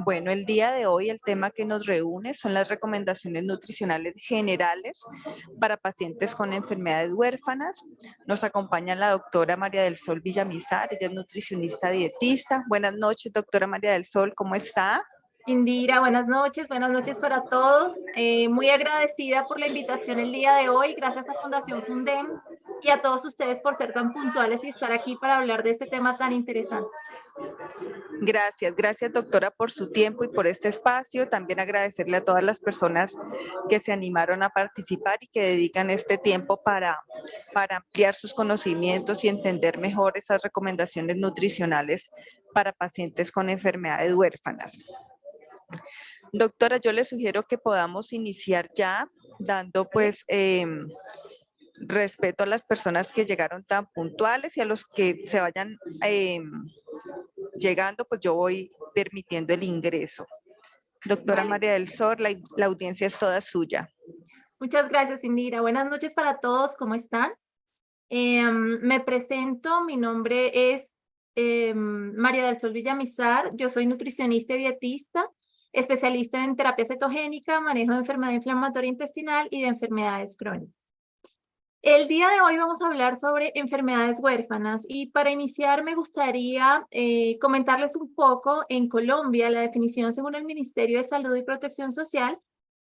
Bueno, el día de hoy el tema que nos reúne son las recomendaciones nutricionales generales para pacientes con enfermedades huérfanas. Nos acompaña la doctora María del Sol Villamizar, ella es nutricionista dietista. Buenas noches, doctora María del Sol, ¿cómo está? Indira, buenas noches para todos. Muy agradecida por la invitación el día de hoy. Gracias a Fundación Fundem y a todos ustedes por ser tan puntuales y estar aquí para hablar de este tema tan interesante. Gracias doctora por su tiempo y por este espacio. También agradecerle a todas las personas que se animaron a participar y que dedican este tiempo para ampliar sus conocimientos y entender mejor esas recomendaciones nutricionales para pacientes con enfermedades huérfanas. Doctora, yo le sugiero que podamos iniciar ya dando pues respeto a las personas que llegaron tan puntuales y a los que se vayan llegando, pues yo voy permitiendo el ingreso. Doctora Vale. María del Sol, la audiencia es toda suya. Muchas gracias, Indira. Buenas noches para todos. ¿Cómo están? Me presento. Mi nombre es María del Sol Villamizar. Yo soy nutricionista y dietista, especialista en terapia cetogénica, manejo de enfermedad inflamatoria intestinal y de enfermedades crónicas. El día de hoy vamos a hablar sobre enfermedades huérfanas y para iniciar me gustaría comentarles un poco en Colombia la definición según el Ministerio de Salud y Protección Social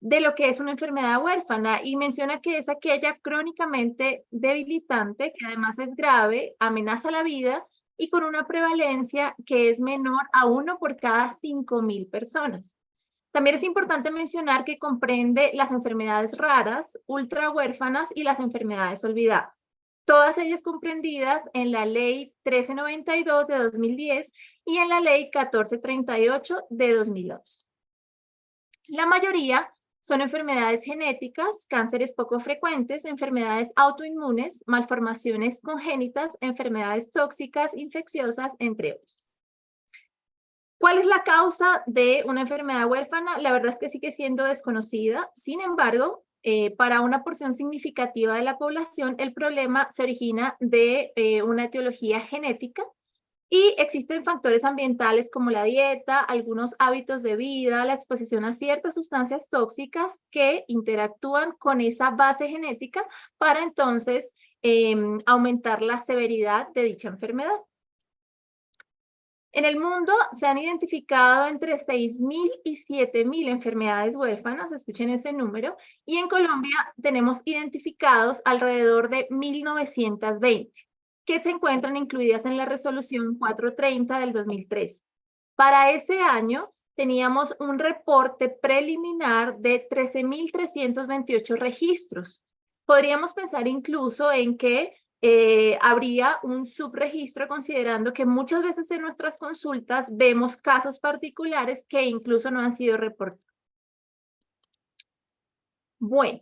de lo que es una enfermedad huérfana y menciona que es aquella crónicamente debilitante que además es grave, amenaza la vida y con una prevalencia que es menor a 1 por cada 5.000 personas. También es importante mencionar que comprende las enfermedades raras, ultrahuérfanas y las enfermedades olvidadas. Todas ellas comprendidas en la Ley 1392 de 2010 y en la Ley 1438 de 2011. La mayoría son enfermedades genéticas, cánceres poco frecuentes, enfermedades autoinmunes, malformaciones congénitas, enfermedades tóxicas, infecciosas, entre otros. ¿Cuál es la causa de una enfermedad huérfana? La verdad es que sigue siendo desconocida. Sin embargo, para una porción significativa de la población, el problema se origina de una etiología genética y existen factores ambientales como la dieta, algunos hábitos de vida, la exposición a ciertas sustancias tóxicas que interactúan con esa base genética para entonces aumentar la severidad de dicha enfermedad. En el mundo se han identificado entre 6.000 y 7.000 enfermedades huérfanas, escuchen ese número, y en Colombia tenemos identificados alrededor de 1.920, que se encuentran incluidas en la resolución 430 del 2003. Para ese año teníamos un reporte preliminar de 13.328 registros. Podríamos pensar incluso en que habría un subregistro considerando que muchas veces en nuestras consultas vemos casos particulares que incluso no han sido reportados. Bueno,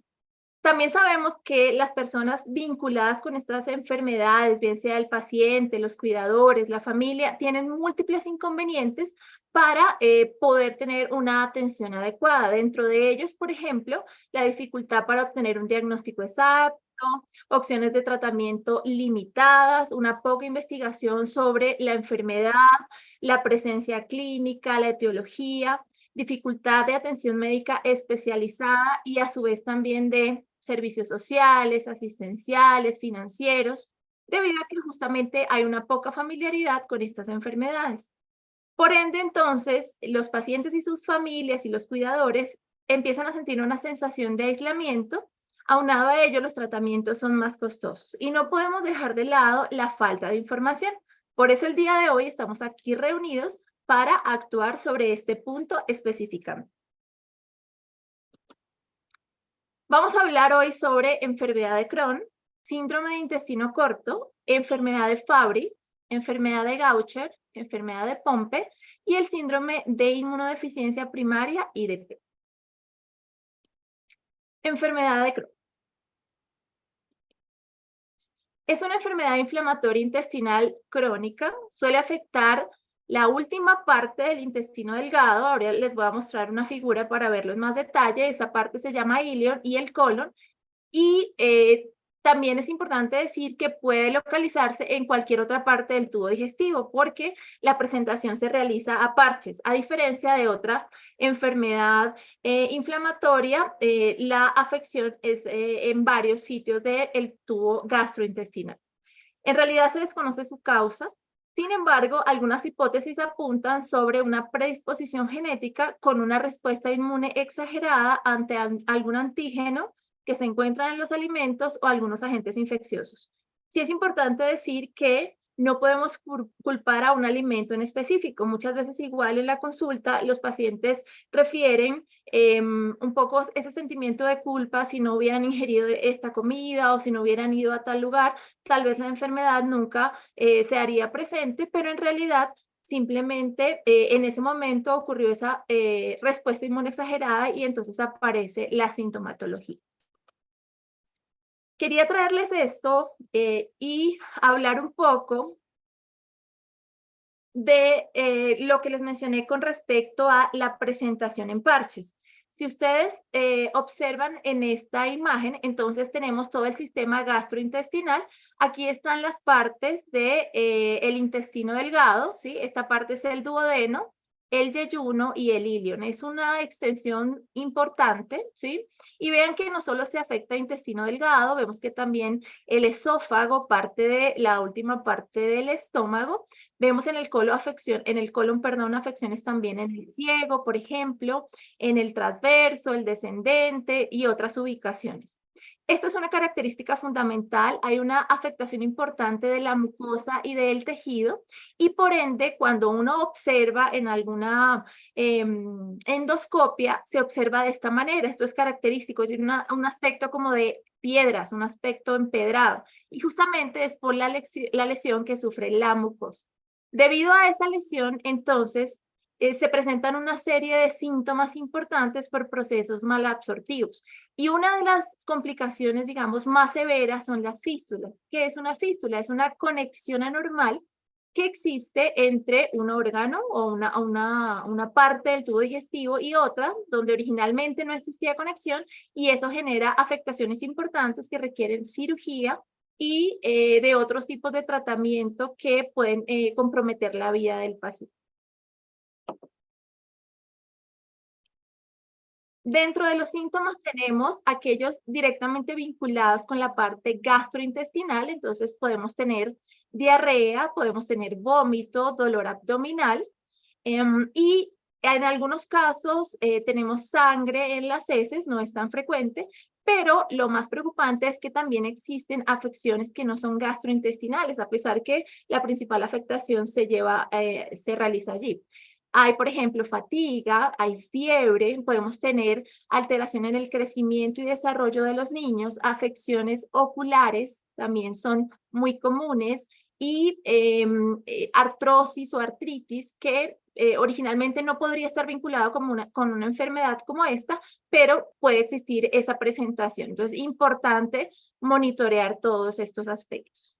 también sabemos que las personas vinculadas con estas enfermedades, bien sea el paciente, los cuidadores, la familia, tienen múltiples inconvenientes para poder tener una atención adecuada. Dentro de ellos, por ejemplo, la dificultad para obtener un diagnóstico exacto, opciones de tratamiento limitadas, una poca investigación sobre la enfermedad, la presencia clínica, la etiología, dificultad de atención médica especializada y a su vez también de servicios sociales, asistenciales, financieros, debido a que justamente hay una poca familiaridad con estas enfermedades. Por ende, entonces, los pacientes y sus familias y los cuidadores empiezan a sentir una sensación de aislamiento. Aunado a ello, los tratamientos son más costosos y no podemos dejar de lado la falta de información. Por eso el día de hoy estamos aquí reunidos para actuar sobre este punto específicamente. Vamos a hablar hoy sobre enfermedad de Crohn, síndrome de intestino corto, enfermedad de Fabry, enfermedad de Gaucher, enfermedad de Pompe y el síndrome de inmunodeficiencia primaria IDP. Enfermedad de Crohn. Es una enfermedad inflamatoria intestinal crónica, suele afectar la última parte del intestino delgado. Ahora les voy a mostrar una figura para verlo en más detalle. Esa parte se llama ilion y el colon. Y También es importante decir que puede localizarse en cualquier otra parte del tubo digestivo porque la presentación se realiza a parches. A diferencia de otra enfermedad inflamatoria, la afección es en varios sitios del tubo gastrointestinal. En realidad se desconoce su causa. Sin embargo, algunas hipótesis apuntan sobre una predisposición genética con una respuesta inmune exagerada ante algún antígeno que se encuentran en los alimentos o algunos agentes infecciosos. Sí es importante decir que no podemos culpar a un alimento en específico. Muchas veces igual en la consulta los pacientes refieren un poco ese sentimiento de culpa si no hubieran ingerido esta comida o si no hubieran ido a tal lugar, tal vez la enfermedad nunca se haría presente, pero en realidad simplemente en ese momento ocurrió esa respuesta inmune exagerada y entonces aparece la sintomatología. Quería traerles esto y hablar un poco de lo que les mencioné con respecto a la presentación en parches. Si ustedes observan en esta imagen, entonces tenemos todo el sistema gastrointestinal. Aquí están las partes del el intestino delgado, ¿sí? Esta parte es el duodeno, el yeyuno y el ilion. Es una extensión importante, ¿sí? Y vean que no solo se afecta el intestino delgado, vemos que también el esófago, parte de la última parte del estómago. Vemos en el colon afecciones también en el ciego, por ejemplo, en el transverso, el descendente y otras ubicaciones. Esta es una característica fundamental. Hay una afectación importante de la mucosa y del tejido y por ende cuando uno observa en alguna endoscopia se observa de esta manera. Esto es característico, tiene un aspecto como de piedras, un aspecto empedrado y justamente es por la lesión que sufre la mucosa. Debido a esa lesión, entonces, se presentan una serie de síntomas importantes por procesos malabsortivos. Y una de las complicaciones, digamos, más severas son las fístulas. ¿Qué es una fístula? Es una conexión anormal que existe entre un órgano o una parte del tubo digestivo y otra, donde originalmente no existía conexión, y eso genera afectaciones importantes que requieren cirugía y de otros tipos de tratamiento que pueden comprometer la vida del paciente. Dentro de los síntomas tenemos aquellos directamente vinculados con la parte gastrointestinal, entonces podemos tener diarrea, podemos tener vómito, dolor abdominal y en algunos casos tenemos sangre en las heces, no es tan frecuente, pero lo más preocupante es que también existen afecciones que no son gastrointestinales, a pesar que la principal afectación se realiza allí. Hay, por ejemplo, fatiga, hay fiebre, podemos tener alteración en el crecimiento y desarrollo de los niños, afecciones oculares también son muy comunes y artrosis o artritis que originalmente no podría estar vinculado con una enfermedad como esta, pero puede existir esa presentación. Entonces, es importante monitorear todos estos aspectos.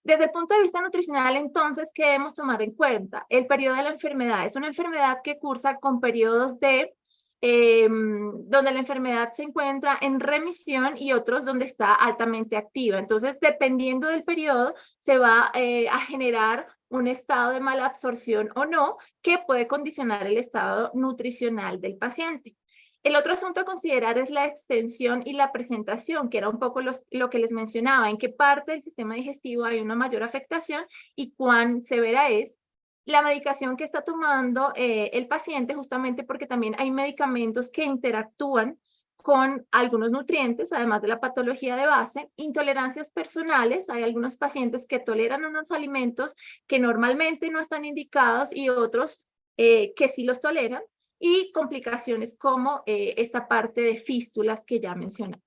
Desde el punto de vista nutricional, entonces, ¿qué debemos tomar en cuenta? El periodo de la enfermedad es una enfermedad que cursa con periodos donde la enfermedad se encuentra en remisión y otros donde está altamente activa. Entonces, dependiendo del periodo, se va a generar un estado de mala absorción o no, que puede condicionar el estado nutricional del paciente. El otro asunto a considerar es la extensión y la presentación, que era un poco lo que les mencionaba, en qué parte del sistema digestivo hay una mayor afectación y cuán severa es. La medicación que está tomando el paciente, justamente porque también hay medicamentos que interactúan con algunos nutrientes, además de la patología de base, intolerancias personales, hay algunos pacientes que toleran unos alimentos que normalmente no están indicados y otros que sí los toleran, y complicaciones como esta parte de fístulas que ya mencionamos.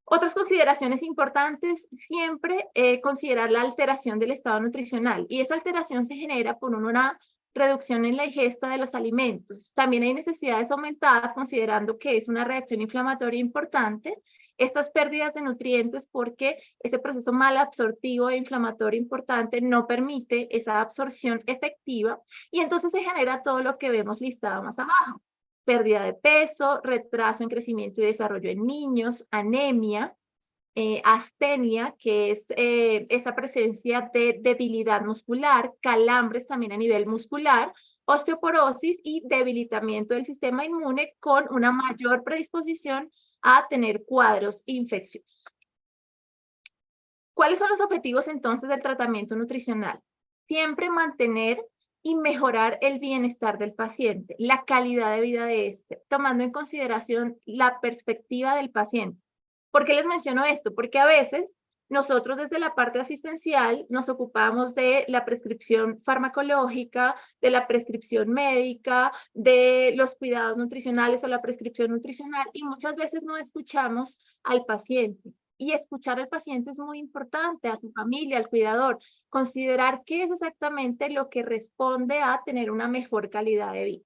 Otras consideraciones importantes, siempre considerar la alteración del estado nutricional, y esa alteración se genera por una reducción en la ingesta de los alimentos. También hay necesidades aumentadas considerando que es una reacción inflamatoria importante, estas pérdidas de nutrientes porque ese proceso malabsortivo e inflamatorio importante no permite esa absorción efectiva y entonces se genera todo lo que vemos listado más abajo. Pérdida de peso, retraso en crecimiento y desarrollo en niños, anemia, astenia, que es esa presencia de debilidad muscular, calambres también a nivel muscular, osteoporosis y debilitamiento del sistema inmune con una mayor predisposición a tener cuadros infecciosos. ¿Cuáles son los objetivos entonces del tratamiento nutricional? Siempre mantener y mejorar el bienestar del paciente, la calidad de vida de este, tomando en consideración la perspectiva del paciente. ¿Por qué les menciono esto? Porque a veces nosotros desde la parte asistencial nos ocupamos de la prescripción farmacológica, de la prescripción médica, de los cuidados nutricionales o la prescripción nutricional y muchas veces no escuchamos al paciente. Y escuchar al paciente es muy importante, a su familia, al cuidador, considerar qué es exactamente lo que responde a tener una mejor calidad de vida.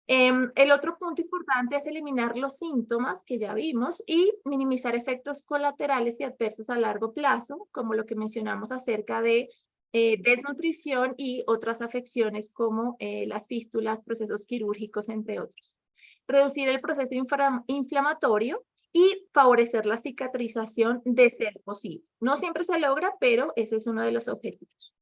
El otro punto importante es eliminar los síntomas que ya vimos y minimizar efectos colaterales y adversos a largo plazo, como lo que mencionamos acerca de desnutrición y otras afecciones como las fístulas, procesos quirúrgicos, entre otros. Reducir el proceso inflamatorio y favorecer la cicatrización de ser posible. No siempre se logra, pero ese es uno de los objetivos.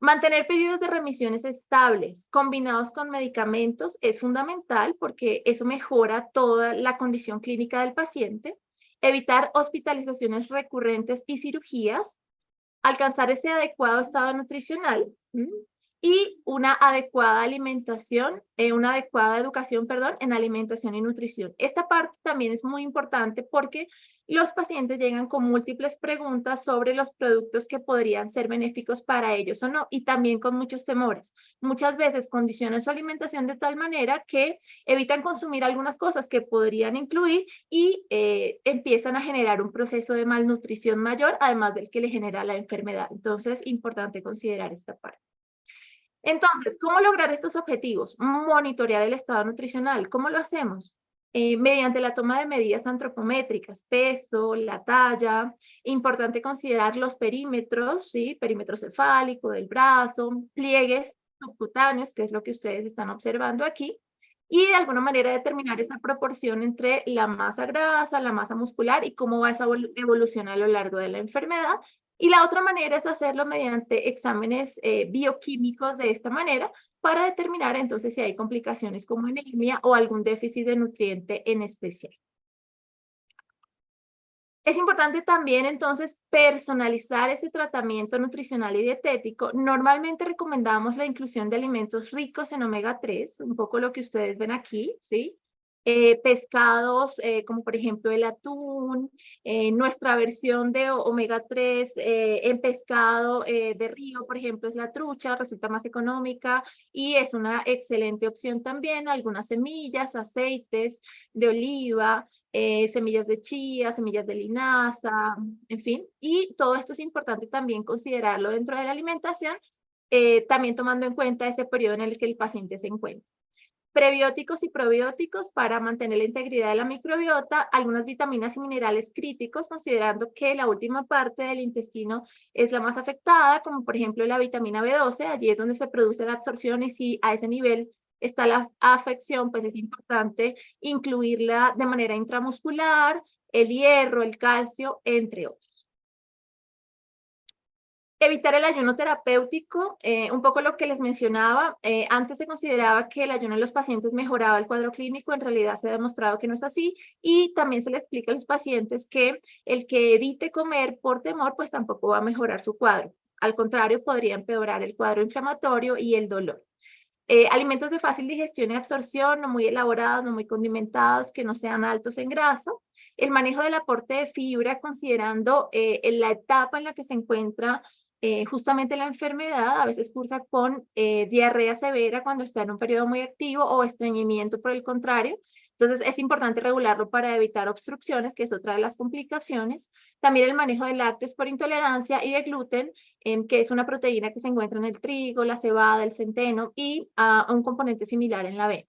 Mantener periodos de remisiones estables combinados con medicamentos es fundamental porque eso mejora toda la condición clínica del paciente. Evitar hospitalizaciones recurrentes y cirugías. Alcanzar ese adecuado estado nutricional y una adecuada alimentación, una adecuada educación, perdón, en alimentación y nutrición. Esta parte también es muy importante porque los pacientes llegan con múltiples preguntas sobre los productos que podrían ser benéficos para ellos o no, y también con muchos temores. Muchas veces condicionan su alimentación de tal manera que evitan consumir algunas cosas que podrían incluir y empiezan a generar un proceso de malnutrición mayor, además del que le genera la enfermedad. Entonces, importante considerar esta parte. Entonces, ¿cómo lograr estos objetivos? Monitorear el estado nutricional. ¿Cómo lo hacemos? Mediante la toma de medidas antropométricas, peso, la talla. Importante considerar los perímetros, ¿sí? Perímetro cefálico del brazo, pliegues subcutáneos, que es lo que ustedes están observando aquí, y de alguna manera determinar esa proporción entre la masa grasa, la masa muscular y cómo va esa evolución a lo largo de la enfermedad. Y la otra manera es hacerlo mediante exámenes bioquímicos de esta manera para determinar entonces si hay complicaciones como anemia o algún déficit de nutriente en especial. Es importante también entonces personalizar ese tratamiento nutricional y dietético. Normalmente recomendamos la inclusión de alimentos ricos en omega 3, un poco lo que ustedes ven aquí, ¿sí? Pescados como por ejemplo el atún, nuestra versión de omega 3 en pescado de río, por ejemplo, es la trucha, resulta más económica y es una excelente opción también. Algunas semillas, aceites de oliva, semillas de chía, semillas de linaza, en fin. Y todo esto es importante también considerarlo dentro de la alimentación, también tomando en cuenta ese periodo en el que el paciente se encuentra. Prebióticos y probióticos para mantener la integridad de la microbiota, algunas vitaminas y minerales críticos, considerando que la última parte del intestino es la más afectada, como por ejemplo la vitamina B12, allí es donde se produce la absorción y si a ese nivel está la afección, pues es importante incluirla de manera intramuscular, el hierro, el calcio, entre otros. Evitar el ayuno terapéutico, un poco lo que les mencionaba, antes se consideraba que el ayuno en los pacientes mejoraba el cuadro clínico, en realidad se ha demostrado que no es así, y también se le explica a los pacientes que el que evite comer por temor, pues tampoco va a mejorar su cuadro. Al contrario, podría empeorar el cuadro inflamatorio y el dolor. Alimentos de fácil digestión y absorción, no muy elaborados, no muy condimentados, que no sean altos en grasa. El manejo del aporte de fibra, considerando la etapa en la que se encuentra justamente la enfermedad, a veces cursa con diarrea severa cuando está en un periodo muy activo o estreñimiento por el contrario. Entonces es importante regularlo para evitar obstrucciones, que es otra de las complicaciones. También el manejo de lácteos por intolerancia y de gluten, que es una proteína que se encuentra en el trigo, la cebada, el centeno y un componente similar en la avena.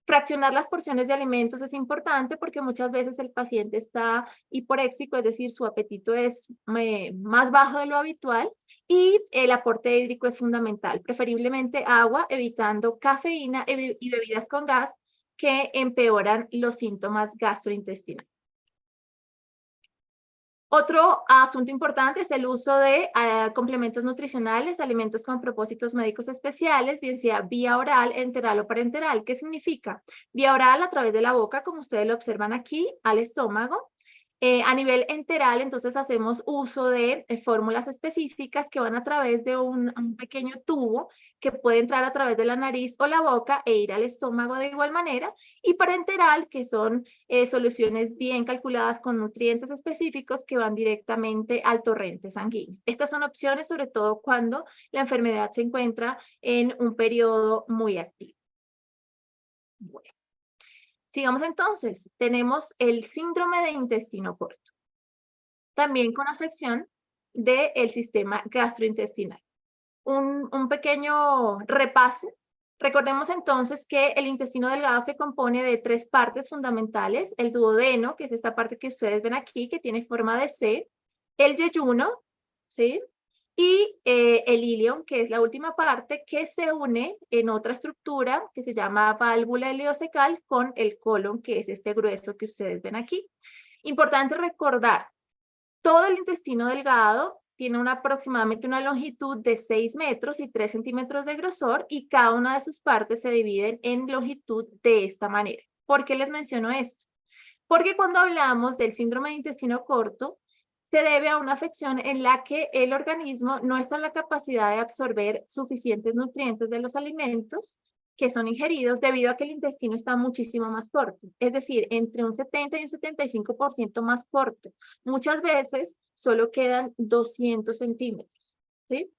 Fraccionar las porciones de alimentos es importante porque muchas veces el paciente está hiporéxico, es decir, su apetito es más bajo de lo habitual y el aporte hídrico es fundamental, preferiblemente agua, evitando cafeína y bebidas con gas que empeoran los síntomas gastrointestinales. Otro asunto importante es el uso de complementos nutricionales, alimentos con propósitos médicos especiales, bien sea vía oral, enteral o parenteral. ¿Qué significa? Vía oral a través de la boca, como ustedes lo observan aquí, al estómago. A nivel enteral, entonces hacemos uso de fórmulas específicas que van a través de un pequeño tubo que puede entrar a través de la nariz o la boca e ir al estómago de igual manera. Y parenteral, que son soluciones bien calculadas con nutrientes específicos que van directamente al torrente sanguíneo. Estas son opciones sobre todo cuando la enfermedad se encuentra en un periodo muy activo. Bueno. Sigamos entonces, tenemos el síndrome de intestino corto, también con afección del sistema gastrointestinal. Un pequeño repaso. Recordemos entonces que el intestino delgado se compone de 3 partes fundamentales: el duodeno, que es esta parte que ustedes ven aquí, que tiene forma de C, el yeyuno, ¿sí? Y el ilion, que es la última parte que se une en otra estructura que se llama válvula ileocecal con el colon, que es este grueso que ustedes ven aquí. Importante recordar, todo el intestino delgado tiene aproximadamente una longitud de 6 metros y 3 centímetros de grosor, y cada una de sus partes se dividen en longitud de esta manera. ¿Por qué les menciono esto? Porque cuando hablamos del síndrome de intestino corto, se debe a una afección en la que el organismo no está en la capacidad de absorber suficientes nutrientes de los alimentos que son ingeridos, debido a que el intestino está muchísimo más corto, es decir, entre un 70 y un 75% más corto. Muchas veces solo quedan 200 centímetros, ¿sí?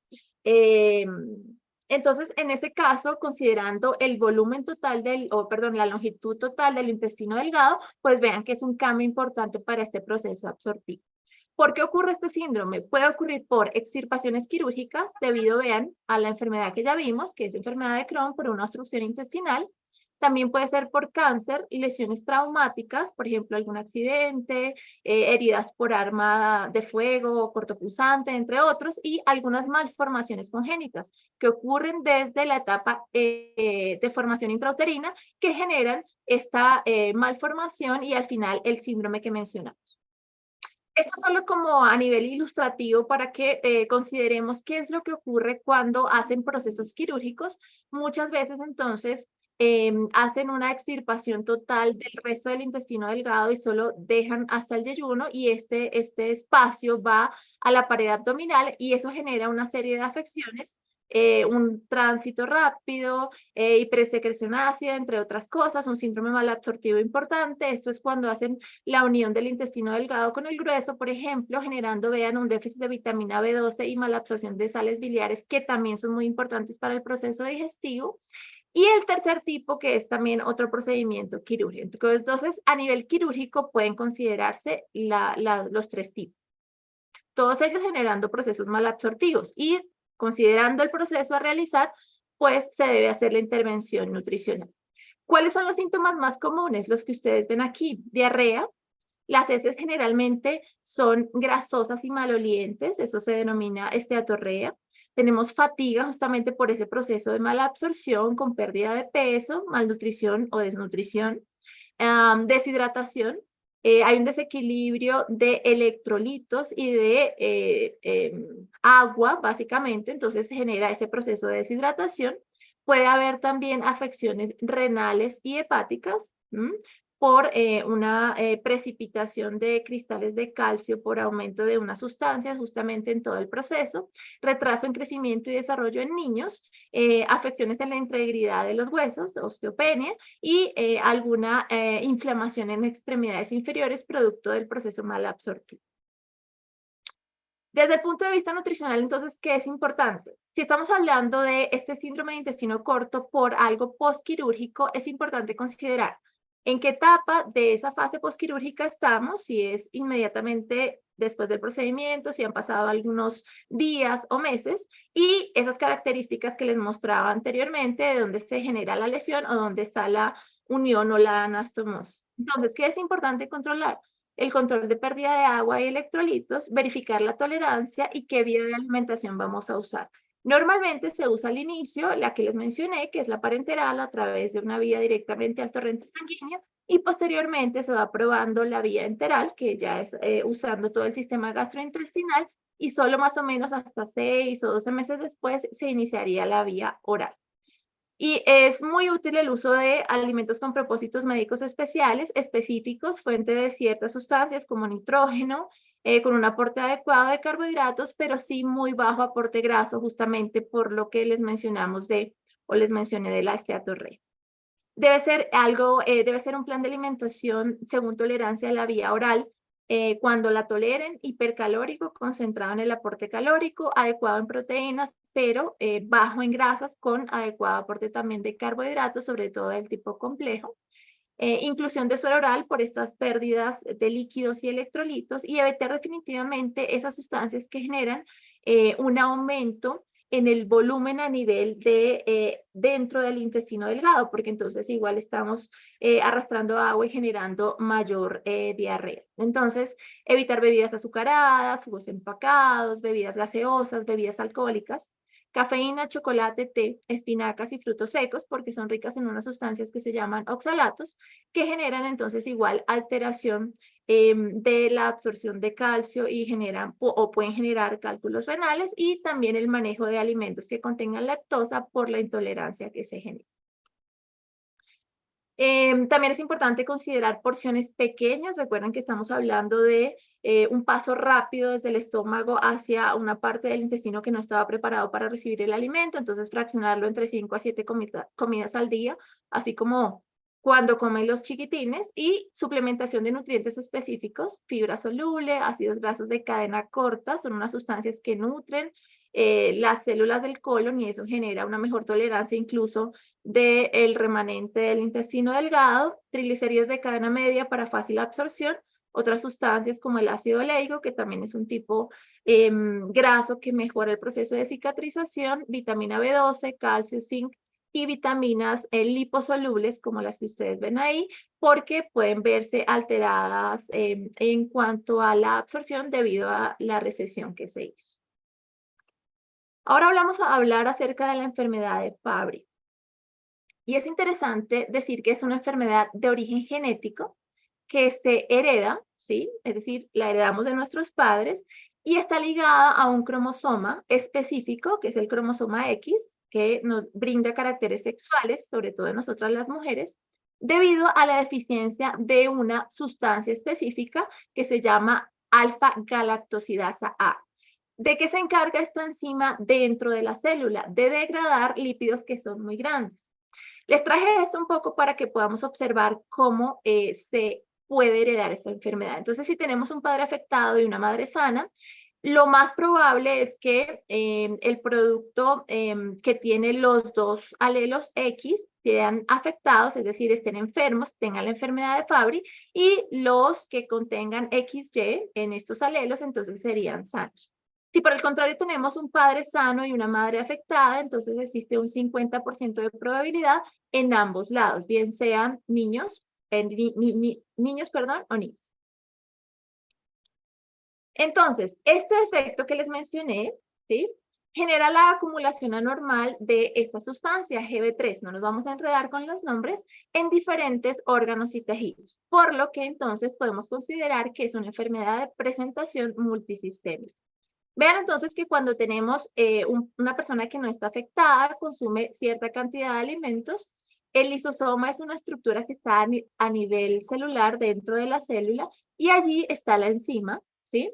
Entonces, en ese caso, considerando el volumen total la longitud total del intestino delgado, pues vean que es un cambio importante para este proceso absortivo. ¿Por qué ocurre este síndrome? Puede ocurrir por extirpaciones quirúrgicas debido, vean, a la enfermedad que ya vimos, que es enfermedad de Crohn, por una obstrucción intestinal. También puede ser por cáncer y lesiones traumáticas, por ejemplo, algún accidente, heridas por arma de fuego, cortopulsante, entre otros, y algunas malformaciones congénitas que ocurren desde la etapa de formación intrauterina, que generan esta malformación y al final el síndrome que mencionamos. Esto solo como a nivel ilustrativo para que consideremos qué es lo que ocurre cuando hacen procesos quirúrgicos. Muchas veces entonces hacen una extirpación total del resto del intestino delgado y solo dejan hasta el yeyuno, y este espacio va a la pared abdominal, y eso genera una serie de afecciones, un tránsito rápido, hipersecreción ácida, entre otras cosas, un síndrome malabsortivo importante. Esto es cuando hacen la unión del intestino delgado con el grueso, por ejemplo, generando, vean, un déficit de vitamina B12 y malabsorción de sales biliares, que también son muy importantes para el proceso digestivo. Y el tercer tipo, que es también otro procedimiento quirúrgico. Entonces, a nivel quirúrgico pueden considerarse los 3 tipos, todos ellos generando procesos malabsortivos, y considerando el proceso a realizar, pues se debe hacer la intervención nutricional. ¿Cuáles son los síntomas más comunes? Los que ustedes ven aquí: diarrea. Las heces generalmente son grasosas y malolientes, eso se denomina esteatorrea. Tenemos fatiga justamente por ese proceso de mala absorción, con pérdida de peso, malnutrición o desnutrición. Deshidratación. Hay un desequilibrio de electrolitos y de agua, básicamente, entonces se genera ese proceso de deshidratación. Puede haber también afecciones renales y hepáticas, por una precipitación de cristales de calcio por aumento de unas sustancias justamente en todo el proceso, retraso en crecimiento y desarrollo en niños, afecciones en la integridad de los huesos, osteopenia, y alguna inflamación en extremidades inferiores producto del proceso malabsortivo. Desde el punto de vista nutricional, entonces, ¿qué es importante? Si estamos hablando de este síndrome de intestino corto por algo postquirúrgico, es importante considerar en qué etapa de esa fase postquirúrgica estamos, si es inmediatamente después del procedimiento, si han pasado algunos días o meses, y esas características que les mostraba anteriormente, de dónde se genera la lesión o dónde está la unión o la anastomosis. Entonces, ¿qué es importante controlar? El control de pérdida de agua y electrolitos, verificar la tolerancia y qué vía de alimentación vamos a usar. Normalmente se usa al inicio la que les mencioné, que es la parenteral, a través de una vía directamente al torrente sanguíneo, y posteriormente se va probando la vía enteral, que ya es usando todo el sistema gastrointestinal, y solo más o menos hasta 6 o 12 meses después se iniciaría la vía oral. Y es muy útil el uso de alimentos con propósitos médicos especiales, específicos, fuente de ciertas sustancias como nitrógeno, con un aporte adecuado de carbohidratos, pero sí muy bajo aporte graso, justamente por lo que les mencionamos o les mencioné de la esteatorrea. Debe ser debe ser un plan de alimentación según tolerancia a la vía oral, cuando la toleren, hipercalórico, concentrado en el aporte calórico, adecuado en proteínas, pero bajo en grasas, con adecuado aporte también de carbohidratos, sobre todo del tipo complejo. Inclusión de suero oral por estas pérdidas de líquidos y electrolitos, y evitar definitivamente esas sustancias que generan un aumento en el volumen a nivel de dentro del intestino delgado, porque entonces igual estamos arrastrando agua y generando mayor diarrea. Entonces, evitar bebidas azucaradas, jugos empacados, bebidas gaseosas, bebidas alcohólicas, cafeína, chocolate, té, espinacas y frutos secos, porque son ricas en unas sustancias que se llaman oxalatos, que generan entonces igual alteración de la absorción de calcio y generan o pueden generar cálculos renales, y también el manejo de alimentos que contengan lactosa por la intolerancia que se genera. También es importante considerar porciones pequeñas. Recuerden que estamos hablando de un paso rápido desde el estómago hacia una parte del intestino que no estaba preparado para recibir el alimento. Entonces, fraccionarlo entre 5 a 7 comidas al día, así como cuando comen los chiquitines, y suplementación de nutrientes específicos, fibra soluble, ácidos grasos de cadena corta, son unas sustancias que nutren las células del colon, y eso genera una mejor tolerancia incluso del remanente del intestino delgado, triglicéridos de cadena media para fácil absorción, otras sustancias como el ácido oleico, que también es un tipo graso que mejora el proceso de cicatrización, vitamina B12, calcio, zinc y vitaminas liposolubles como las que ustedes ven ahí, porque pueden verse alteradas en cuanto a la absorción debido a la recesión que se hizo. Ahora vamos a hablar acerca de la enfermedad de Fabry. Y es interesante decir que es una enfermedad de origen genético que se hereda, ¿sí? Es decir, la heredamos de nuestros padres, y está ligada a un cromosoma específico, que es el cromosoma X, que nos brinda caracteres sexuales, sobre todo en nosotras las mujeres, debido a la deficiencia de una sustancia específica que se llama alfa-galactosidasa A. ¿De qué se encarga esta enzima dentro de la célula? De degradar lípidos que son muy grandes. Les traje esto un poco para que podamos observar cómo se puede heredar esta enfermedad. Entonces, si tenemos un padre afectado y una madre sana, lo más probable es que el producto que tiene los dos alelos X sean afectados, es decir, estén enfermos, tengan la enfermedad de Fabry, y los que contengan XY en estos alelos, entonces serían sanos. Si por el contrario tenemos un padre sano y una madre afectada, entonces existe un 50% de probabilidad en ambos lados, bien sean niños, niños, perdón, o niños. Entonces, este defecto que les mencioné, ¿sí?, genera la acumulación anormal de esta sustancia GB3, no nos vamos a enredar con los nombres, en diferentes órganos y tejidos, por lo que entonces podemos considerar que es una enfermedad de presentación multisistémica. Vean entonces que cuando tenemos una persona que no está afectada, consume cierta cantidad de alimentos, el lisosoma es una estructura que está a nivel celular dentro de la célula, y allí está la enzima, ¿sí?,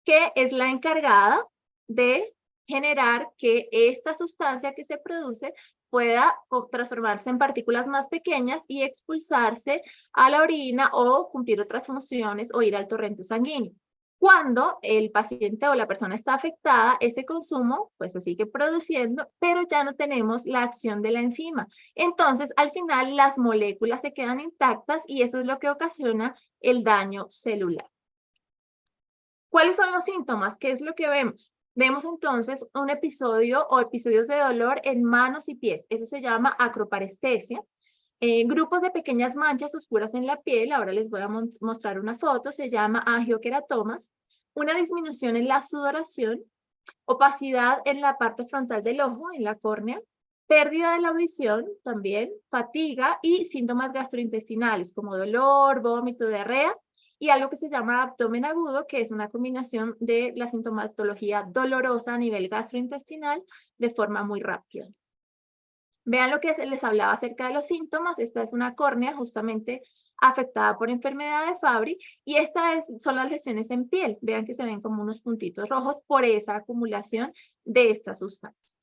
que es la encargada de generar que esta sustancia que se produce pueda transformarse en partículas más pequeñas y expulsarse a la orina o cumplir otras funciones o ir al torrente sanguíneo. Cuando el paciente o la persona está afectada, ese consumo pues se sigue produciendo, pero ya no tenemos la acción de la enzima. Entonces, al final, las moléculas se quedan intactas, y eso es lo que ocasiona el daño celular. ¿Cuáles son los síntomas? ¿Qué es lo que vemos? Vemos entonces un episodio o episodios de dolor en manos y pies. Eso se llama acroparestesia. Grupos de pequeñas manchas oscuras en la piel, ahora les voy a mostrar una foto, se llama angioqueratomas. Una disminución en la sudoración, opacidad en la parte frontal del ojo, en la córnea, pérdida de la audición también, fatiga y síntomas gastrointestinales como dolor, vómito, diarrea y algo que se llama abdomen agudo, que es una combinación de la sintomatología dolorosa a nivel gastrointestinal de forma muy rápida. Vean lo que les hablaba acerca de los síntomas. Esta es una córnea justamente afectada por enfermedad de Fabry y estas son las lesiones en piel. Vean que se ven como unos puntitos rojos por esa acumulación de esta sustancia.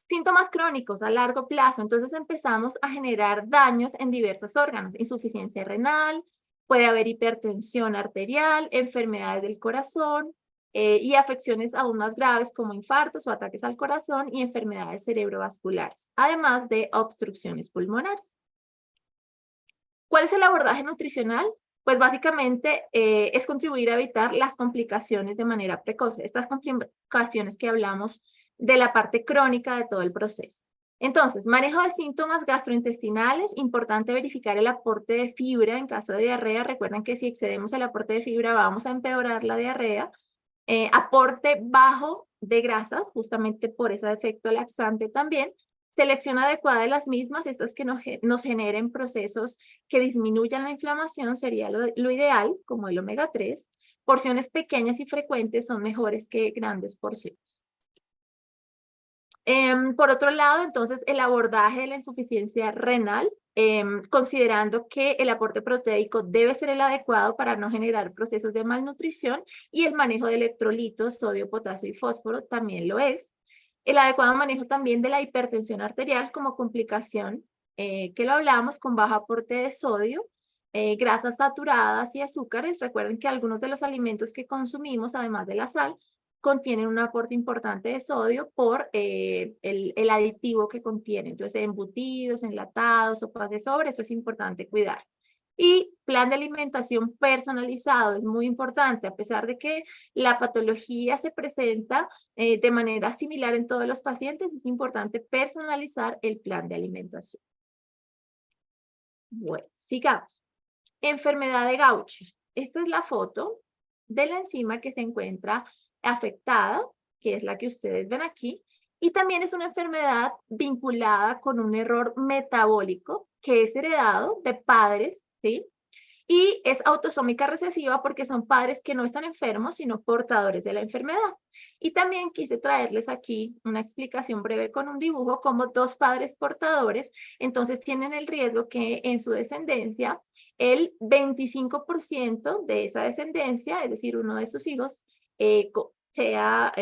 Síntomas crónicos a largo plazo, entonces empezamos a generar daños en diversos órganos, insuficiencia renal, puede haber hipertensión arterial, enfermedades del corazón y afecciones aún más graves como infartos o ataques al corazón y enfermedades cerebrovasculares, además de obstrucciones pulmonares. ¿Cuál es el abordaje nutricional? Pues básicamente es contribuir a evitar las complicaciones de manera precoz, estas complicaciones que hablamos de la parte crónica de todo el proceso. Entonces, manejo de síntomas gastrointestinales, importante verificar el aporte de fibra en caso de diarrea. Recuerden que si excedemos el aporte de fibra vamos a empeorar la diarrea. Aporte bajo de grasas, justamente por ese efecto laxante también. Selección adecuada de las mismas, estas que nos generen procesos que disminuyan la inflamación sería lo ideal, como el omega 3. Porciones pequeñas y frecuentes son mejores que grandes porciones. Por otro lado, entonces, el abordaje de la insuficiencia renal, considerando que el aporte proteico debe ser el adecuado para no generar procesos de malnutrición y el manejo de electrolitos, sodio, potasio y fósforo también lo es. El adecuado manejo también de la hipertensión arterial como complicación, que lo hablamos, con bajo aporte de sodio, grasas saturadas y azúcares. Recuerden que algunos de los alimentos que consumimos, además de la sal, contienen un aporte importante de sodio por el aditivo que contiene. Entonces, embutidos, enlatados, sopas de sobre, eso es importante cuidar. Y plan de alimentación personalizado es muy importante, a pesar de que la patología se presenta de manera similar en todos los pacientes, es importante personalizar el plan de alimentación. Bueno, sigamos. Enfermedad de Gaucher. Esta es la foto de la enzima que se encuentra afectada, que es la que ustedes ven aquí, y también es una enfermedad vinculada con un error metabólico que es heredado de padres, ¿sí? Y es autosómica recesiva porque son padres que no están enfermos, sino portadores de la enfermedad. Y también quise traerles aquí una explicación breve con un dibujo, como dos padres portadores, entonces tienen el riesgo que en su descendencia, el 25% de esa descendencia, es decir, uno de sus hijos, sea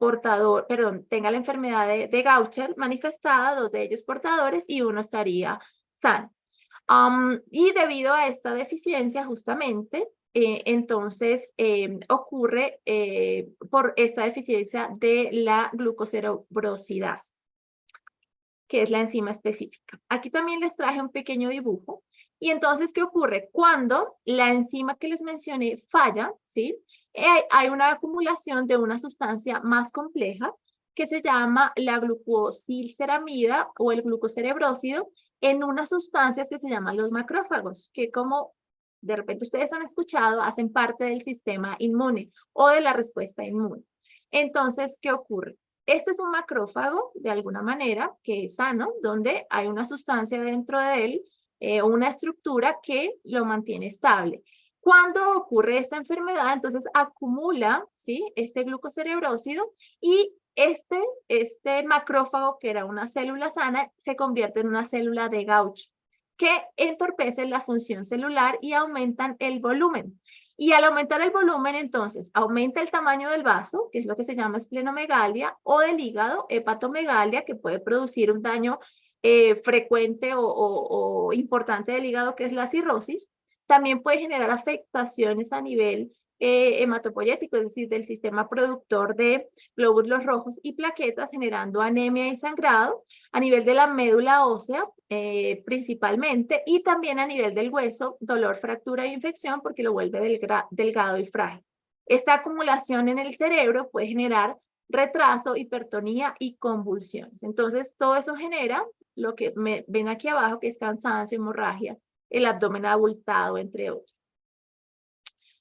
portador, perdón, tenga la enfermedad de Gaucher manifestada, dos de ellos portadores y uno estaría sano. Y debido a esta deficiencia, justamente, entonces ocurre por esta deficiencia de la glucocerebrosidasa, que es la enzima específica. Aquí también les traje un pequeño dibujo. Y entonces, ¿qué ocurre? Cuando la enzima que les mencioné falla, ¿sí? Hay una acumulación de una sustancia más compleja que se llama la glucosilceramida o el glucocerebrósido en unas sustancias que se llaman los macrófagos, que como de repente ustedes han escuchado, hacen parte del sistema inmune o de la respuesta inmune. Entonces, ¿qué ocurre? Este es un macrófago, de alguna manera, que es sano, donde hay una sustancia dentro de él, una estructura que lo mantiene estable. Cuando ocurre esta enfermedad, entonces acumula, ¿sí?, este glucocerebrósido y este macrófago, que era una célula sana, se convierte en una célula de Gaucher, que entorpece la función celular y aumentan el volumen. Y al aumentar el volumen, entonces, aumenta el tamaño del vaso, que es lo que se llama esplenomegalia, o del hígado, hepatomegalia, que puede producir un daño frecuente o importante del hígado, que es la cirrosis. También puede generar afectaciones a nivel hematopoyético, es decir, del sistema productor de glóbulos rojos y plaquetas, generando anemia y sangrado a nivel de la médula ósea principalmente, y también a nivel del hueso, dolor, fractura e infección, porque lo vuelve delgado y frágil. Esta acumulación en el cerebro puede generar retraso, hipertonía y convulsiones. Entonces, todo eso genera lo que ven aquí abajo, que es cansancio, hemorragia, el abdomen abultado, entre otros.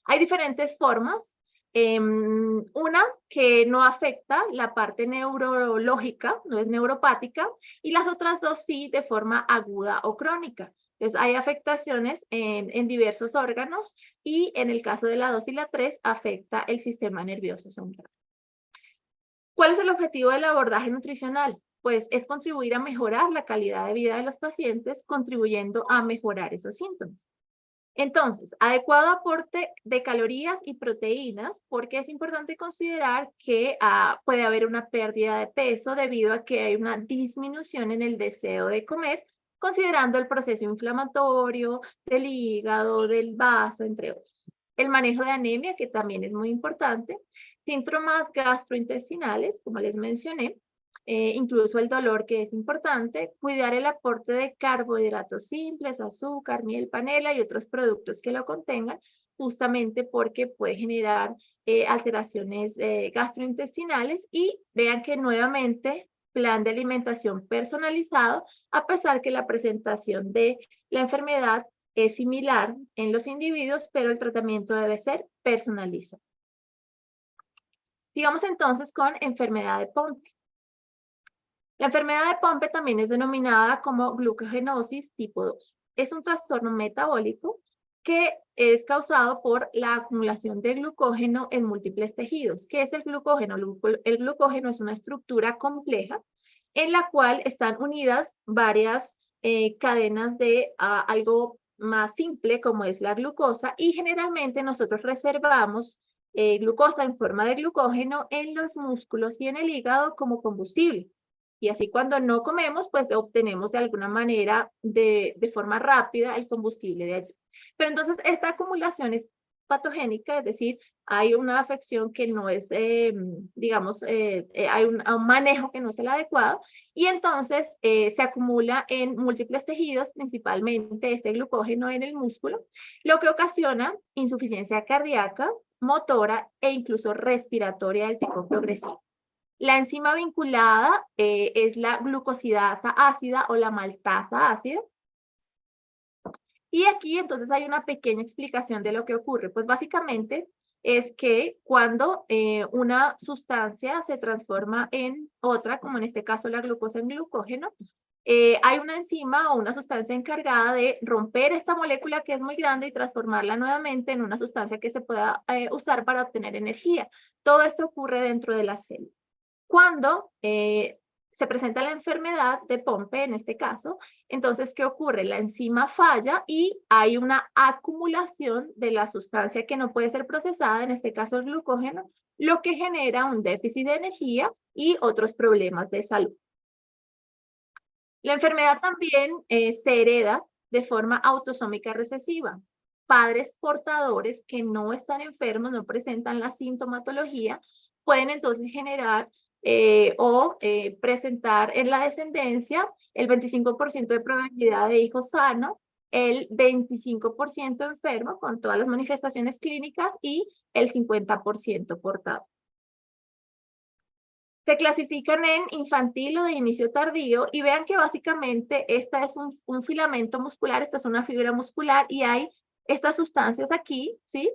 Hay diferentes formas Una que no afecta la parte neurológica, no es neuropática, y las otras dos sí de forma aguda o crónica. Entonces hay afectaciones en diversos órganos y en el caso de la 2 y la 3 afecta el sistema nervioso central. ¿Cuál es el objetivo del abordaje nutricional? Pues es contribuir a mejorar la calidad de vida de los pacientes, contribuyendo a mejorar esos síntomas. Entonces, adecuado aporte de calorías y proteínas, porque es importante considerar que puede haber una pérdida de peso debido a que hay una disminución en el deseo de comer, considerando el proceso inflamatorio del hígado, del vaso, entre otros. El manejo de anemia, que también es muy importante, síntomas gastrointestinales, como les mencioné, incluso el dolor, que es importante, cuidar el aporte de carbohidratos simples, azúcar, miel, panela y otros productos que lo contengan, justamente porque puede generar alteraciones gastrointestinales. Y vean que nuevamente plan de alimentación personalizado, a pesar que la presentación de la enfermedad es similar en los individuos, pero el tratamiento debe ser personalizado. Sigamos entonces con enfermedad de Pompe. La enfermedad de Pompe también es denominada como glucogenosis tipo 2. Es un trastorno metabólico que es causado por la acumulación de glucógeno en múltiples tejidos. ¿Qué es el glucógeno? El glucógeno es una estructura compleja en la cual están unidas varias cadenas de algo más simple como es la glucosa, y generalmente nosotros reservamos glucosa en forma de glucógeno en los músculos y en el hígado como combustible. Y así cuando no comemos, pues obtenemos de alguna manera, de forma rápida, el combustible de allí. Pero entonces esta acumulación es patogénica, es decir, hay una afección que no es, digamos, hay un manejo que no es el adecuado, y entonces se acumula en múltiples tejidos, principalmente este glucógeno en el músculo, lo que ocasiona insuficiencia cardíaca, motora e incluso respiratoria del tipo progresivo. La enzima vinculada es la glucosidasa ácida o la maltasa ácida. Y aquí entonces hay una pequeña explicación de lo que ocurre. Pues básicamente es que cuando una sustancia se transforma en otra, como en este caso la glucosa en glucógeno, hay una enzima o una sustancia encargada de romper esta molécula que es muy grande y transformarla nuevamente en una sustancia que se pueda usar para obtener energía. Todo esto ocurre dentro de la célula. Cuando se presenta la enfermedad de Pompe, en este caso, entonces, ¿qué ocurre? La enzima falla y hay una acumulación de la sustancia que no puede ser procesada, en este caso el glucógeno, lo que genera un déficit de energía y otros problemas de salud. La enfermedad también se hereda de forma autosómica recesiva. Padres portadores que no están enfermos, no presentan la sintomatología, pueden entonces generar presentar en la descendencia el 25% de probabilidad de hijo sano, el 25% enfermo con todas las manifestaciones clínicas y el 50% portador. Se clasifican en infantil o de inicio tardío, y vean que básicamente esta es un filamento muscular, esta es una fibra muscular, y hay estas sustancias aquí, ¿sí?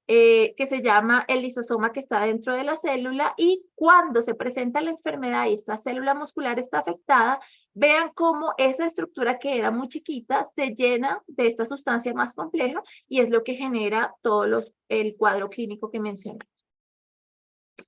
Que se llama el lisosoma, que está dentro de la célula, y cuando se presenta la enfermedad y esta célula muscular está afectada, vean cómo esa estructura que era muy chiquita se llena de esta sustancia más compleja, y es lo que genera el cuadro clínico que mencioné.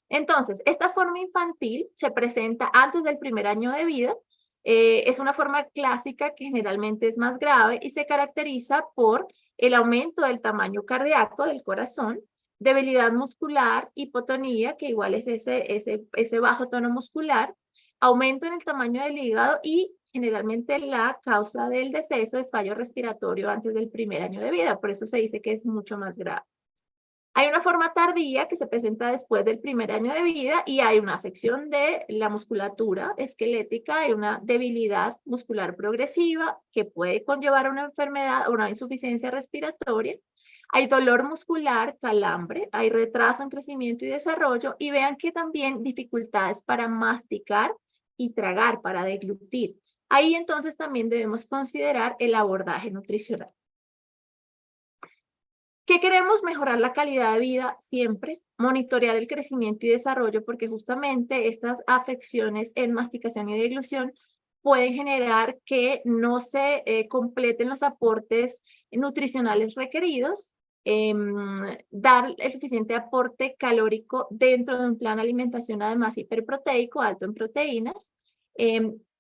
Entonces, esta forma infantil se presenta antes del primer año de vida. Es una forma clásica que generalmente es más grave y se caracteriza por el aumento del tamaño cardíaco del corazón, debilidad muscular, hipotonía, que igual es ese bajo tono muscular, aumento en el tamaño del hígado, y generalmente la causa del deceso es fallo respiratorio antes del primer año de vida. Por eso se dice que es mucho más grave. Hay una forma tardía que se presenta después del primer año de vida y hay una afección de la musculatura esquelética, hay una debilidad muscular progresiva que puede conllevar a una enfermedad o una insuficiencia respiratoria. Hay dolor muscular, calambre, hay retraso en crecimiento y desarrollo, y vean que también dificultades para masticar y tragar, para deglutir. Ahí entonces también debemos considerar el abordaje nutricional. ¿Qué queremos? Mejorar la calidad de vida siempre, monitorear el crecimiento y desarrollo, porque justamente estas afecciones en masticación y deglución pueden generar que no se completen los aportes nutricionales requeridos, dar el suficiente aporte calórico dentro de un plan de alimentación, además hiperproteico, alto en proteínas.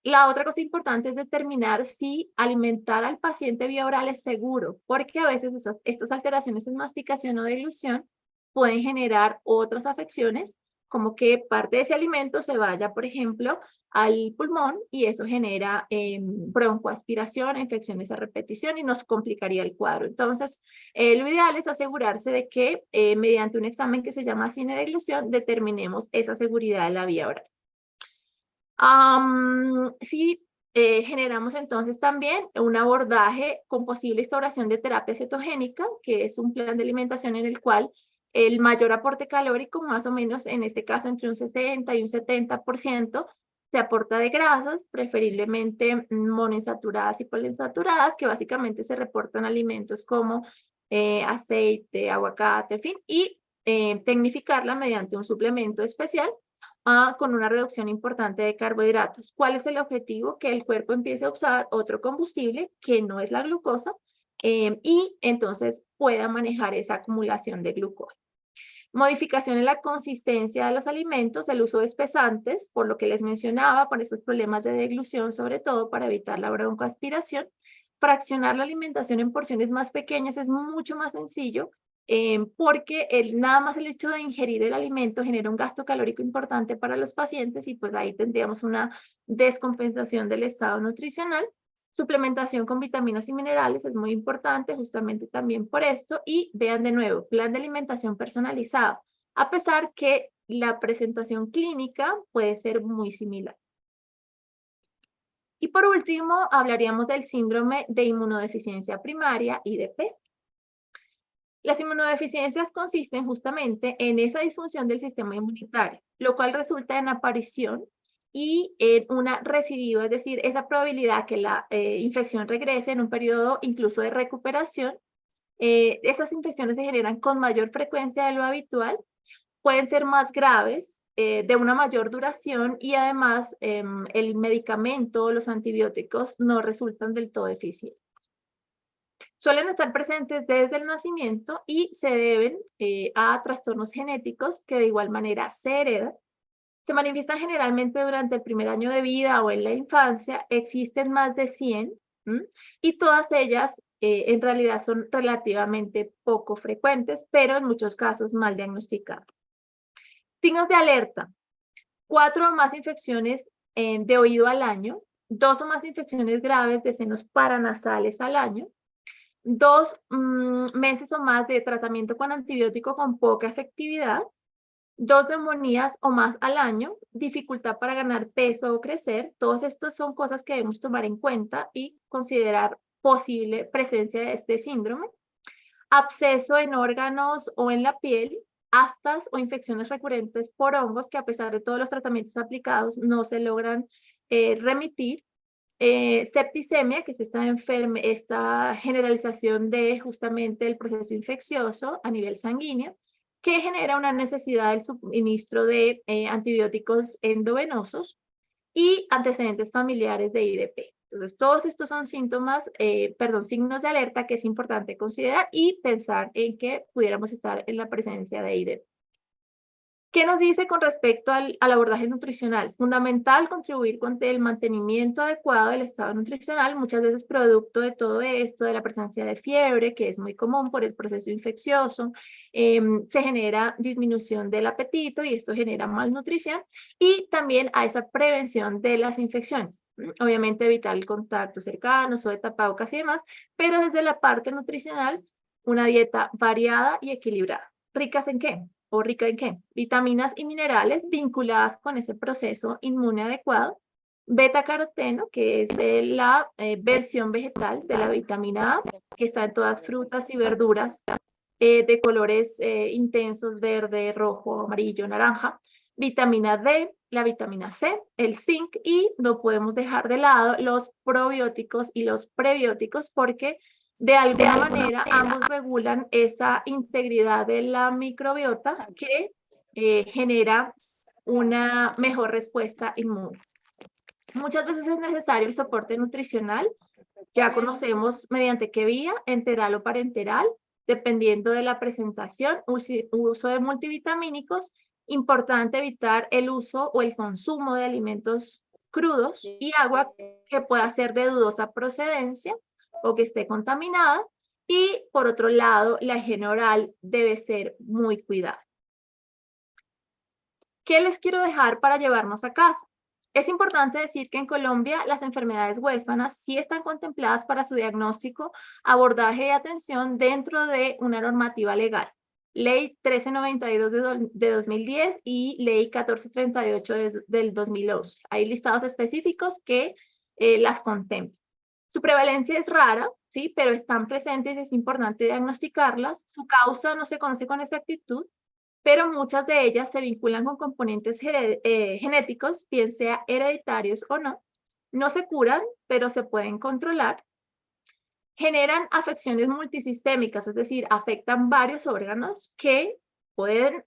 La otra cosa importante es determinar si alimentar al paciente vía oral es seguro, porque a veces estas alteraciones en masticación o deglución pueden generar otras afecciones, como que parte de ese alimento se vaya, por ejemplo, al pulmón y eso genera broncoaspiración, infecciones a repetición y nos complicaría el cuadro. Entonces, lo ideal es asegurarse de que mediante un examen que se llama cine deglución determinemos esa seguridad de la vía oral. Si generamos entonces también un abordaje con posible instauración de terapia cetogénica, que es un plan de alimentación en el cual el mayor aporte calórico, más o menos en este caso entre un 60 y un 70%, se aporta de grasas, preferiblemente monoinsaturadas y poliinsaturadas, que básicamente se reportan alimentos como aceite, aguacate, en fin, y tecnificarla mediante un suplemento especial con una reducción importante de carbohidratos. ¿Cuál es el objetivo? Que el cuerpo empiece a usar otro combustible que no es la glucosa y entonces pueda manejar esa acumulación de glucosa. Modificación en la consistencia de los alimentos, el uso de espesantes, por lo que les mencionaba, por esos problemas de deglución, sobre todo para evitar la broncoaspiración. Fraccionar la alimentación en porciones más pequeñas es mucho más sencillo porque nada más el hecho de ingerir el alimento genera un gasto calórico importante para los pacientes y pues ahí tendríamos una descompensación del estado nutricional. Suplementación con vitaminas y minerales es muy importante justamente también por esto y vean de nuevo, plan de alimentación personalizado, a pesar que la presentación clínica puede ser muy similar. Y por último, hablaríamos del síndrome de inmunodeficiencia primaria, IDP. Las inmunodeficiencias consisten justamente en esa disfunción del sistema inmunitario, lo cual resulta en aparición y en una recidiva, es decir, esa probabilidad que la infección regrese en un periodo incluso de recuperación. Esas infecciones se generan con mayor frecuencia de lo habitual, pueden ser más graves, de una mayor duración y además el medicamento, los antibióticos no resultan del todo eficientes. Suelen estar presentes desde el nacimiento y se deben a trastornos genéticos que de igual manera se heredan. Se manifiestan generalmente durante el primer año de vida o en la infancia. Existen más de 100 y todas ellas en realidad son relativamente poco frecuentes, pero en muchos casos mal diagnosticadas. Signos de alerta. 4 o más infecciones de oído al año, 2 o más infecciones graves de senos paranasales al año, 2 meses o más de tratamiento con antibiótico con poca efectividad, 2 neumonías o más al año, dificultad para ganar peso o crecer. Todos estos son cosas que debemos tomar en cuenta y considerar posible presencia de este síndrome. Absceso en órganos o en la piel, aftas o infecciones recurrentes por hongos que a pesar de todos los tratamientos aplicados no se logran remitir. Septicemia, que es esta generalización de justamente el proceso infeccioso a nivel sanguíneo, que genera una necesidad del suministro de antibióticos endovenosos y antecedentes familiares de IDP. Entonces, todos estos son signos de alerta que es importante considerar y pensar en que pudiéramos estar en la presencia de IDP. ¿Qué nos dice con respecto al abordaje nutricional? Fundamental contribuir con el mantenimiento adecuado del estado nutricional, muchas veces producto de todo esto, de la presencia de fiebre, que es muy común por el proceso infeccioso, se genera disminución del apetito y esto genera malnutrición y también a esa prevención de las infecciones. Obviamente evitar el contacto cercano, o de tapabocas y demás, pero desde la parte nutricional, una dieta variada y equilibrada. ¿Ricas en qué? ¿O rica en qué? Vitaminas y minerales vinculadas con ese proceso inmune adecuado. Beta-caroteno, que es la versión vegetal de la vitamina A, que está en todas frutas y verduras de colores intensos, verde, rojo, amarillo, naranja. Vitamina D, la vitamina C, el zinc y no podemos dejar de lado los probióticos y los prebióticos porque De alguna manera, ambos regulan esa integridad de la microbiota que genera una mejor respuesta inmune. Muchas veces es necesario el soporte nutricional. Ya conocemos mediante qué vía, enteral o parenteral, dependiendo de la presentación, uso de multivitamínicos. Importante evitar el uso o el consumo de alimentos crudos y agua que pueda ser de dudosa procedencia o que esté contaminada. Y por otro lado, la higiene oral debe ser muy cuidada. ¿Qué les quiero dejar para llevarnos a casa? Es importante decir que en Colombia las enfermedades huérfanas sí están contempladas para su diagnóstico, abordaje y atención dentro de una normativa legal. Ley 1392 de 2010 y Ley 1438 del 2011. Hay listados específicos que las contemplan. Su prevalencia es rara, ¿sí? Pero están presentes y es importante diagnosticarlas. Su causa no se conoce con exactitud, pero muchas de ellas se vinculan con componentes genéticos, bien sea hereditarios o no. No se curan, pero se pueden controlar. Generan afecciones multisistémicas, es decir, afectan varios órganos que pueden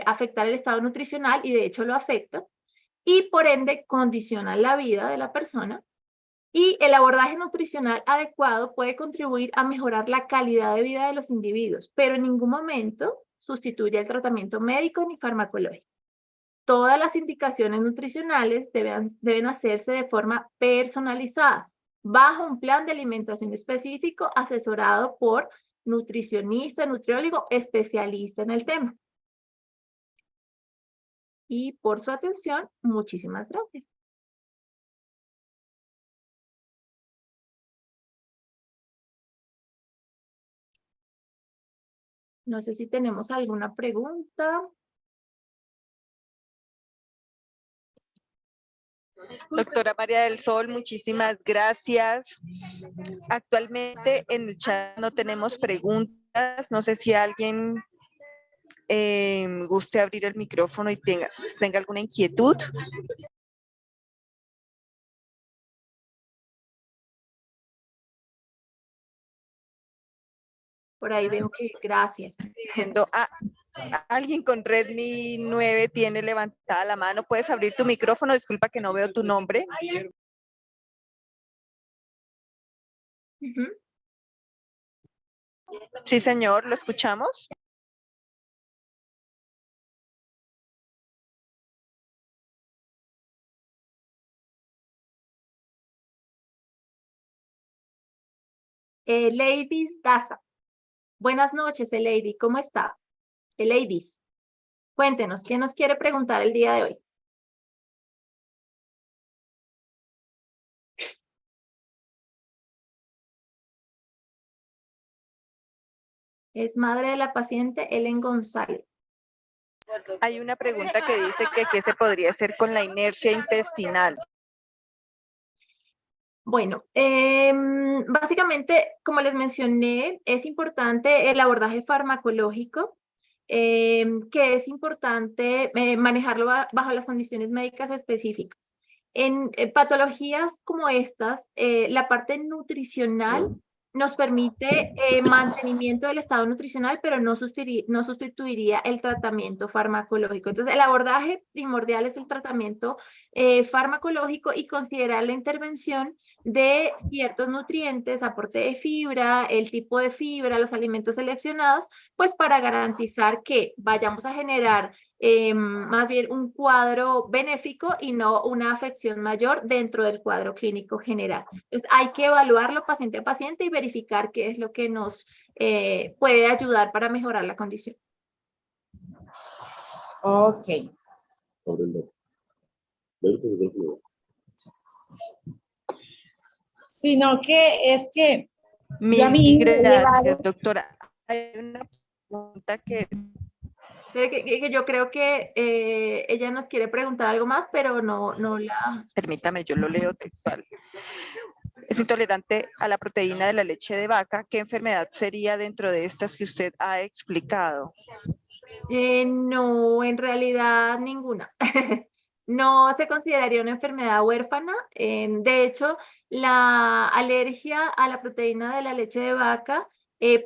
afectar el estado nutricional y de hecho lo afectan, y por ende condicionan la vida de la persona. Y el abordaje nutricional adecuado puede contribuir a mejorar la calidad de vida de los individuos, pero en ningún momento sustituye el tratamiento médico ni farmacológico. Todas las indicaciones nutricionales deben hacerse de forma personalizada, bajo un plan de alimentación específico asesorado por nutricionista, nutriólogo, especialista en el tema. Y por su atención, muchísimas gracias. No sé si tenemos alguna pregunta. Doctora María del Sol, muchísimas gracias. Actualmente en el chat no tenemos preguntas. No sé si alguien guste abrir el micrófono y tenga alguna inquietud. Por ahí veo que gracias. Alguien con Redmi 9 tiene levantada la mano. ¿Puedes abrir tu micrófono? Disculpa que no veo tu nombre. Sí, señor, ¿lo escuchamos? Ladies Daza. Buenas noches, Lady. ¿Cómo está? Ladies. Cuéntenos, ¿qué nos quiere preguntar el día de hoy? Es madre de la paciente Ellen González. Hay una pregunta que dice que qué se podría hacer con la inercia intestinal. Bueno, básicamente, como les mencioné, es importante el abordaje farmacológico, que es importante manejarlo bajo las condiciones médicas específicas. En patologías como estas, la parte nutricional nos permite mantenimiento del estado nutricional, pero no sustituiría el tratamiento farmacológico. Entonces, el abordaje primordial es el tratamiento farmacológico y considerar la intervención de ciertos nutrientes, aporte de fibra, el tipo de fibra, los alimentos seleccionados, pues para garantizar que vayamos a generar más bien un cuadro benéfico y no una afección mayor dentro del cuadro clínico general. Entonces, hay que evaluarlo paciente a paciente y verificar qué es lo que nos puede ayudar para mejorar la condición. Ok. Sino que es que... Gracias, doctora. Hay una pregunta que yo creo que ella nos quiere preguntar algo más, pero no la... Permítame, yo lo leo textual. Es intolerante a la proteína de la leche de vaca. ¿Qué enfermedad sería dentro de estas que usted ha explicado? No, en realidad ninguna. No se consideraría una enfermedad huérfana. De hecho, la alergia a la proteína de la leche de vaca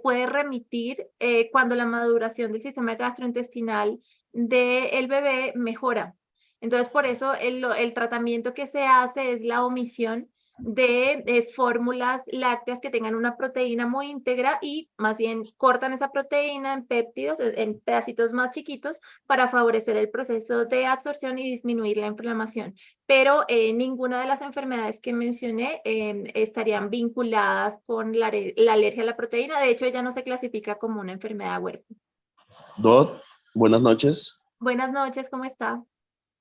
puede remitir cuando la maduración del sistema gastrointestinal del bebé mejora. Entonces, por eso el tratamiento que se hace es la omisión de fórmulas lácteas que tengan una proteína muy íntegra y más bien cortan esa proteína en péptidos, en pedacitos más chiquitos para favorecer el proceso de absorción y disminuir la inflamación. Pero ninguna de las enfermedades que mencioné estarían vinculadas con la alergia a la proteína. De hecho, ella no se clasifica como una enfermedad huérfana. Doc, buenas noches. Buenas noches, ¿cómo está?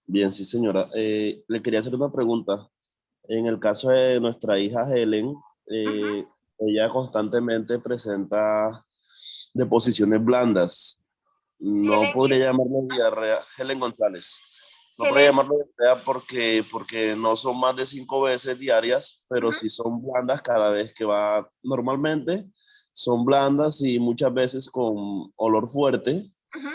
Bien, sí, señora. Le quería hacer una pregunta. En el caso de nuestra hija Helen, Ujú. ella constantemente presenta deposiciones blandas. No Helen, podría llamarlo diarrea. Helen González. No podría Helen, llamarlo diarrea porque no son más de 5 veces diarias, pero ujú, sí son blandas cada vez que va. Normalmente son blandas y muchas veces con olor fuerte. ujú,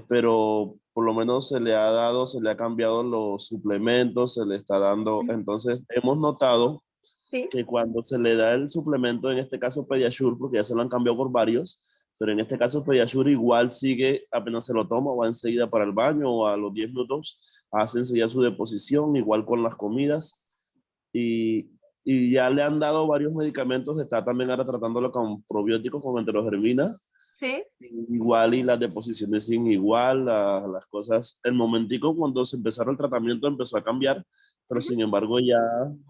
Pero por lo menos se le ha dado, se le ha cambiado los suplementos, se le está dando. ujú. Entonces, hemos notado Sí. que cuando se le da el suplemento, en este caso Pediasure, porque ya se lo han cambiado por varios, pero en este caso Pediasure igual sigue, apenas se lo toma, va enseguida para el baño o a los 10 minutos, hace enseguida su deposición, igual con las comidas. Y, y ya le han dado varios medicamentos, está también ahora tratándolo con probióticos, con enterogermina. Sí. Igual y las deposiciones sin igual, las cosas, el momentico cuando se empezaron el tratamiento empezó a cambiar, pero Ujú. sin embargo ya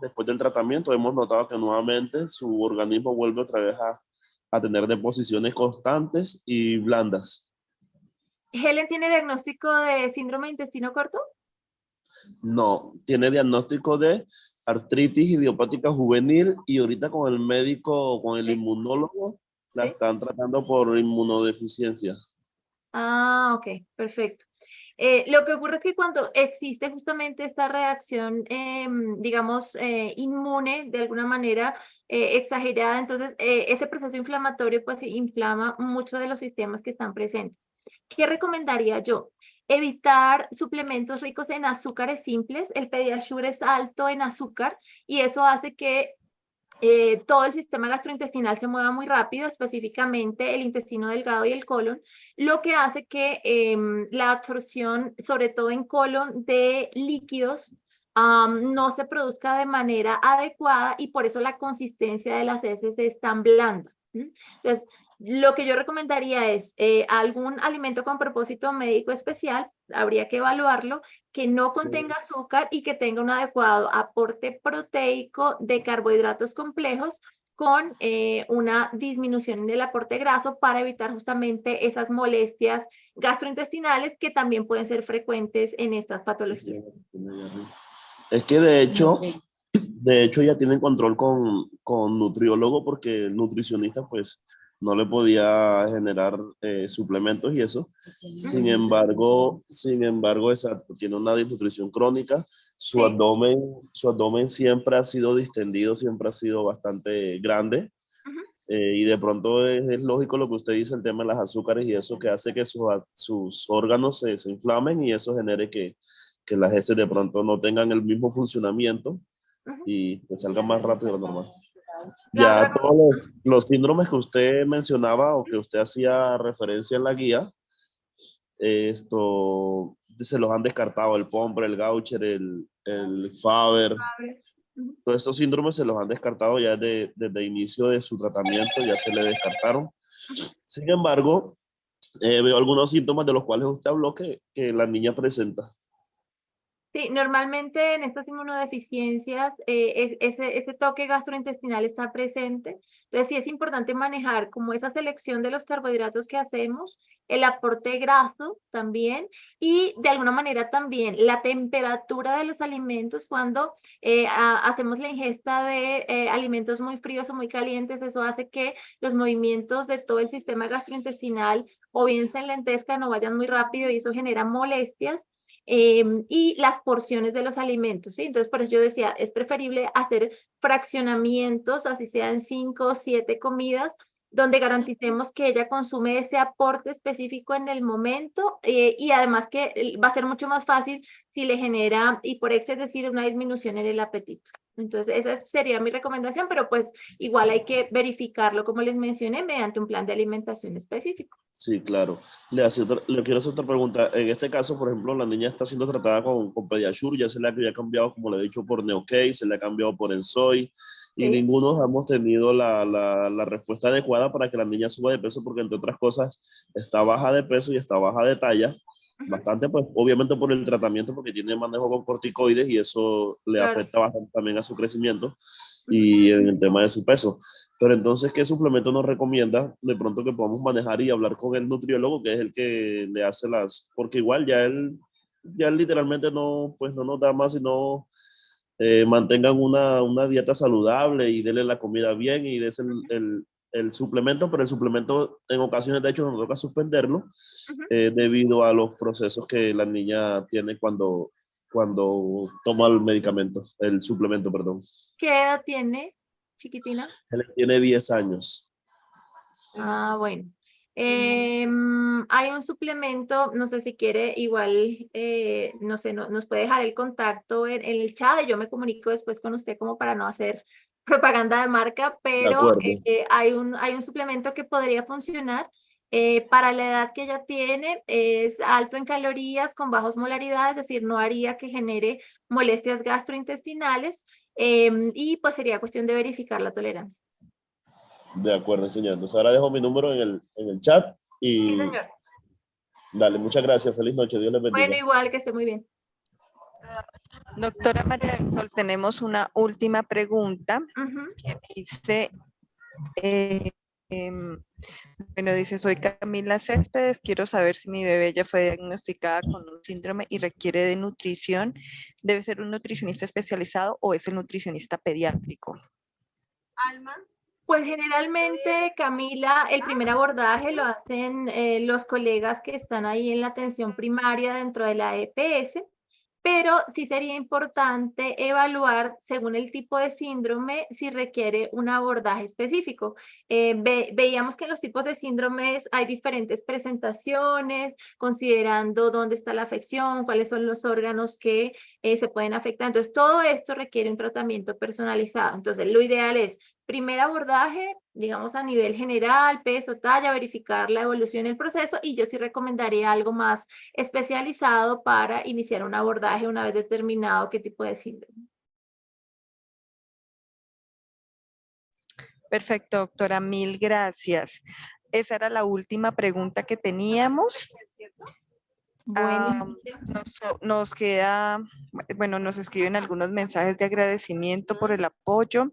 después del tratamiento hemos notado que nuevamente su organismo vuelve otra vez a tener deposiciones constantes y blandas. Helen tiene diagnóstico de síndrome de intestino corto. No, tiene diagnóstico de artritis idiopática juvenil y ahorita con el médico, con el Sí. inmunólogo, la Sí. están tratando por inmunodeficiencia. Ah, ok, perfecto. Lo que ocurre es que cuando existe justamente esta reacción, digamos, inmune de alguna manera exagerada, entonces ese proceso inflamatorio pues inflama muchos de los sistemas que están presentes. ¿Qué recomendaría yo? Evitar suplementos ricos en azúcares simples. El Pediasure es alto en azúcar y eso hace que todo el sistema gastrointestinal se mueva muy rápido, específicamente el intestino delgado y el colon, lo que hace que la absorción, sobre todo en colon, de líquidos no se produzca de manera adecuada y por eso la consistencia de las heces es tan blanda. Entonces, lo que yo recomendaría es algún alimento con propósito médico especial, habría que evaluarlo, que no Sí. contenga azúcar y que tenga un adecuado aporte proteico de carbohidratos complejos con una disminución en el aporte graso para evitar justamente esas molestias gastrointestinales que también pueden ser frecuentes en estas patologías. Es que de hecho ya tienen control con nutriólogo porque el nutricionista pues no le podía generar suplementos y eso. Sin embargo, exacto, tiene una desnutrición crónica. Su Sí. abdomen, su abdomen siempre ha sido distendido, siempre ha sido bastante grande. Ujú. Y de pronto es lógico lo que usted dice, el tema de las azúcares y eso que hace que sus órganos se inflamen y eso genere que las heces de pronto no tengan el mismo funcionamiento Ujú. y que salgan más rápido de lo normal. La Ya otra todos los síndromes que usted mencionaba o que usted hacía referencia en la guía, esto se los han descartado, el Pompe, el Gaucher, el Faber, Ujú. todos estos síndromes se los han descartado ya desde inicio de su tratamiento, ya se le descartaron. Ujú. Sin embargo, veo algunos síntomas de los cuales usted habló que la niña presenta. Sí, normalmente en estas inmunodeficiencias ese toque gastrointestinal está presente. Entonces sí es importante manejar como esa selección de los carbohidratos que hacemos, el aporte graso también y de alguna manera también la temperatura de los alimentos cuando hacemos la ingesta de alimentos muy fríos o muy calientes. Eso hace que los movimientos de todo el sistema gastrointestinal o bien se enlentezcan o vayan muy rápido y eso genera molestias y las porciones de los alimentos, ¿sí? Entonces, por eso yo decía, es preferible hacer fraccionamientos, así sean 5 o 7 comidas, donde garanticemos que ella consume ese aporte específico en el momento y además que va a ser mucho más fácil si le genera hiporexia, es decir, una disminución en el apetito. Entonces, esa sería mi recomendación, pero pues igual hay que verificarlo, como les mencioné, mediante un plan de alimentación específico. Sí, claro. Le quiero hacer otra pregunta. En este caso, por ejemplo, la niña está siendo tratada con Pediasure, ya se le había cambiado, como le he dicho, por Neocase, se le ha cambiado por Enzoi, y ¿Sí? ninguno hemos tenido la respuesta adecuada para que la niña suba de peso, porque entre otras cosas está baja de peso y está baja de talla, bastante, pues obviamente por el tratamiento, porque tiene manejo con corticoides y eso le Claro. afecta bastante también a su crecimiento y en el tema de su peso. Pero entonces, ¿qué suplemento nos recomienda de pronto que podamos manejar y hablar con el nutriólogo, que es el que le hace porque igual ya él literalmente no, pues no nos da más, sino mantengan una dieta saludable y denle la comida bien y des el suplemento, pero el suplemento en ocasiones de hecho nos toca suspenderlo debido a los procesos que la niña tiene cuando toma el medicamento, el suplemento, perdón. ¿Qué edad tiene, chiquitina? Él tiene 10 años. Ah, bueno. Hay un suplemento, no sé si quiere, igual, no sé, nos puede dejar el contacto en el chat y yo me comunico después con usted como para no hacer propaganda de marca, De pero acuerdo. hay un suplemento que podría funcionar para la edad que ella tiene, es alto en calorías, con bajos molaridades, es decir, no haría que genere molestias gastrointestinales y pues sería cuestión de verificar la tolerancia. De acuerdo, señor. Entonces ahora dejo mi número en el chat Sí, y señor. dale, muchas gracias. Feliz noche. Dios les bendiga. Bueno, igual que esté muy bien. Doctora María del Sol, tenemos una última pregunta que dice, bueno, dice, soy Camila Céspedes, quiero saber si mi bebé ya fue diagnosticada con un síndrome y requiere de nutrición. ¿Debe ser un nutricionista especializado o es el nutricionista pediátrico? Alma. Pues generalmente, Camila, el primer abordaje lo hacen los colegas que están ahí en la atención primaria dentro de la EPS, pero sí sería importante evaluar según el tipo de síndrome si requiere un abordaje específico. Veíamos que en los tipos de síndromes hay diferentes presentaciones, considerando dónde está la afección, cuáles son los órganos que se pueden afectar. Entonces, todo esto requiere un tratamiento personalizado. Entonces, lo ideal es primer abordaje, digamos a nivel general, peso, talla, verificar la evolución del proceso y yo sí recomendaría algo más especializado para iniciar un abordaje una vez determinado qué tipo de síndrome. Perfecto, doctora, mil gracias. Esa era la última pregunta que teníamos. Bueno, Nos queda, bueno, nos escriben algunos mensajes de agradecimiento por el apoyo.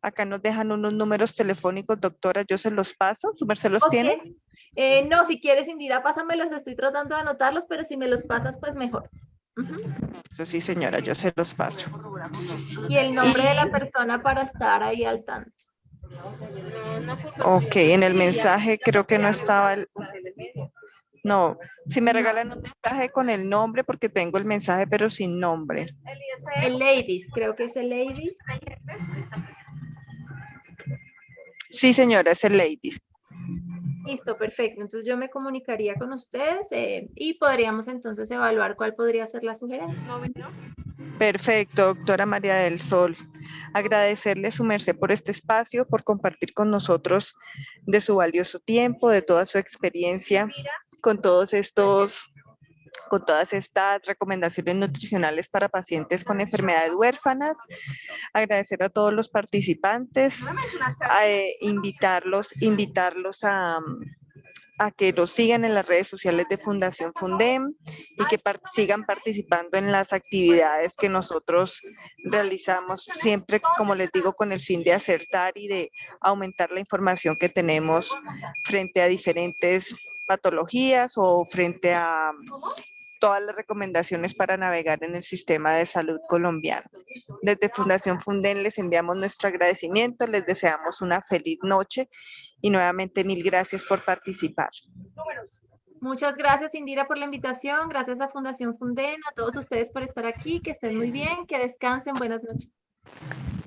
Acá nos dejan unos números telefónicos, doctora, yo se los paso. ¿Su merced los tiene? No, si quieres, Indira, pásamelos, estoy tratando de anotarlos, pero si me los pasas, pues mejor. Eso sí, señora, yo se los paso. Y el nombre de la persona para estar ahí al tanto. Ok, en el mensaje creo que no estaba el... No, si me regalan un mensaje con el nombre, porque tengo el mensaje, pero sin nombre. El Ladies, creo que es el Ladies. Sí, señora, es el Ladies. Listo, perfecto. Entonces yo me comunicaría con ustedes y podríamos entonces evaluar cuál podría ser la sugerencia. Perfecto, doctora María del Sol. Agradecerle a su merced por este espacio, por compartir con nosotros de su valioso tiempo, de toda su experiencia con todas estas recomendaciones nutricionales para pacientes con enfermedades huérfanas. Agradecer a todos los participantes, invitarlos a que nos sigan en las redes sociales de Fundación Fundem y que sigan participando en las actividades que nosotros realizamos siempre, como les digo, con el fin de acertar y de aumentar la información que tenemos frente a diferentes patologías o frente a todas las recomendaciones para navegar en el sistema de salud colombiano. Desde Fundación Fundem les enviamos nuestro agradecimiento, les deseamos una feliz noche y nuevamente mil gracias por participar. Muchas gracias, Indira, por la invitación. Gracias a Fundación Fundem, a todos ustedes por estar aquí, que estén muy bien, que descansen. Buenas noches.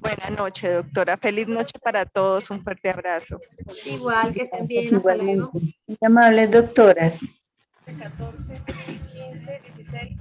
Buenas noches, doctora. Feliz noche para todos. Un fuerte abrazo. Igual, que estén bien. Hasta luego. Igualmente. Muy amables doctoras. 14, 15, 16.